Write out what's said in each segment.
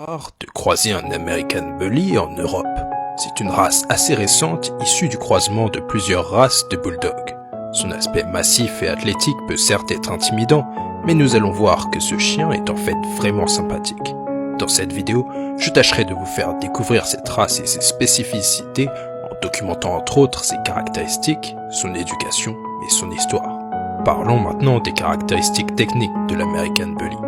Rare de croiser un American Bully en Europe. C'est une race assez récente issue du croisement de plusieurs races de bulldogs. Son aspect massif et athlétique peut certes être intimidant, mais nous allons voir que ce chien est en fait vraiment sympathique. Dans cette vidéo, je tâcherai de vous faire découvrir cette race et ses spécificités en documentant entre autres ses caractéristiques, son éducation et son histoire. Parlons maintenant des caractéristiques techniques de l'American Bully.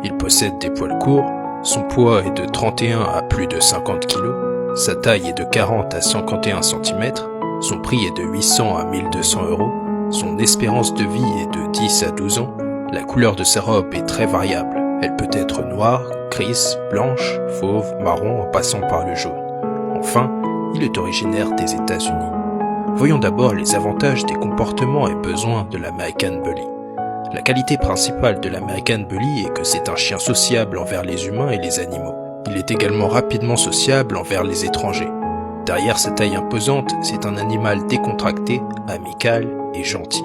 Il possède des poils courts, son poids est de 31 à plus de 50 kg, sa taille est de 40 à 51 cm, son prix est de 800 à 1200 euros, son espérance de vie est de 10 à 12 ans, la couleur de sa robe est très variable, elle peut être noire, grise, blanche, fauve, marron en passant par le jaune. Enfin, il est originaire des États-Unis. Voyons d'abord les avantages des comportements et besoins de l'American Bully. La qualité principale de l'American Bully est que c'est un chien sociable envers les humains et les animaux. Il est également rapidement sociable envers les étrangers. Derrière sa taille imposante, c'est un animal décontracté, amical et gentil.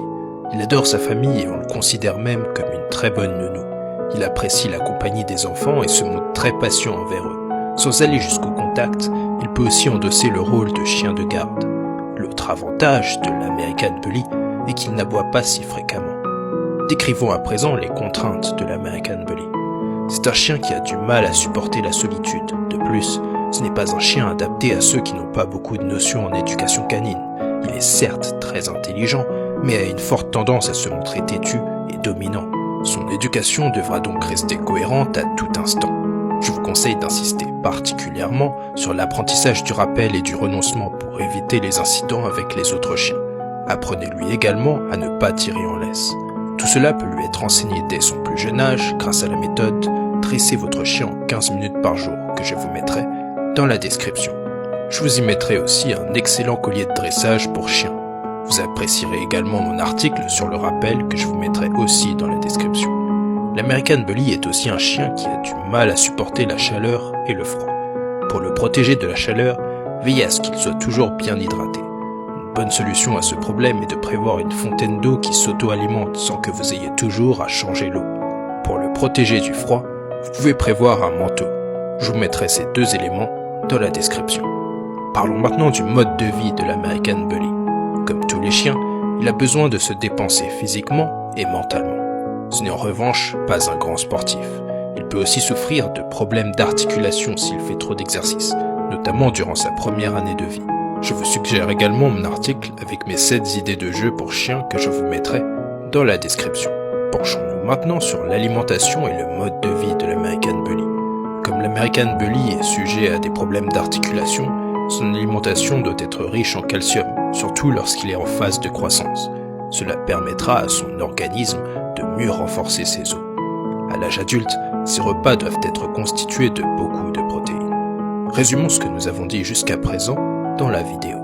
Il adore sa famille et on le considère même comme une très bonne nounou. Il apprécie la compagnie des enfants et se montre très patient envers eux. Sans aller jusqu'au contact, il peut aussi endosser le rôle de chien de garde. L'autre avantage de l'American Bully est qu'il n'aboie pas si fréquemment. Décrivons à présent les contraintes de l'American Bully. C'est un chien qui a du mal à supporter la solitude. De plus, ce n'est pas un chien adapté à ceux qui n'ont pas beaucoup de notions en éducation canine. Il est certes très intelligent, mais a une forte tendance à se montrer têtu et dominant. Son éducation devra donc rester cohérente à tout instant. Je vous conseille d'insister particulièrement sur l'apprentissage du rappel et du renoncement pour éviter les incidents avec les autres chiens. Apprenez-lui également à ne pas tirer en laisse. Tout cela peut lui être enseigné dès son plus jeune âge grâce à la méthode « Dressez votre chien en 15 minutes par jour » que je vous mettrai dans la description. Je vous y mettrai aussi un excellent collier de dressage pour chiens. Vous apprécierez également mon article sur le rappel que je vous mettrai aussi dans la description. L'American Bully est aussi un chien qui a du mal à supporter la chaleur et le froid. Pour le protéger de la chaleur, veillez à ce qu'il soit toujours bien hydraté. Une bonne solution à ce problème est de prévoir une fontaine d'eau qui s'auto-alimente sans que vous ayez toujours à changer l'eau. Pour le protéger du froid, vous pouvez prévoir un manteau. Je vous mettrai ces deux éléments dans la description. Parlons maintenant du mode de vie de l'American Bully. Comme tous les chiens, il a besoin de se dépenser physiquement et mentalement. Ce n'est en revanche pas un grand sportif. Il peut aussi souffrir de problèmes d'articulation s'il fait trop d'exercice, notamment durant sa première année de vie. Je vous suggère également mon article avec mes 7 idées de jeux pour chiens que je vous mettrai dans la description. Penchons-nous maintenant sur l'alimentation et le mode de vie de l'American Bully. Comme l'American Bully est sujet à des problèmes d'articulation, son alimentation doit être riche en calcium, surtout lorsqu'il est en phase de croissance. Cela permettra à son organisme de mieux renforcer ses os. À l'âge adulte, ses repas doivent être constitués de beaucoup de protéines. Résumons ce que nous avons dit jusqu'à présent dans la vidéo.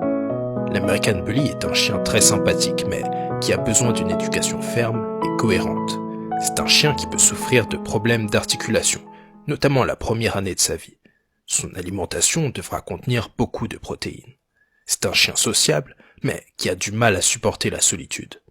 L'American Bully est un chien très sympathique mais qui a besoin d'une éducation ferme et cohérente. C'est un chien qui peut souffrir de problèmes d'articulation, notamment la première année de sa vie. Son alimentation devra contenir beaucoup de protéines. C'est un chien sociable mais qui a du mal à supporter la solitude.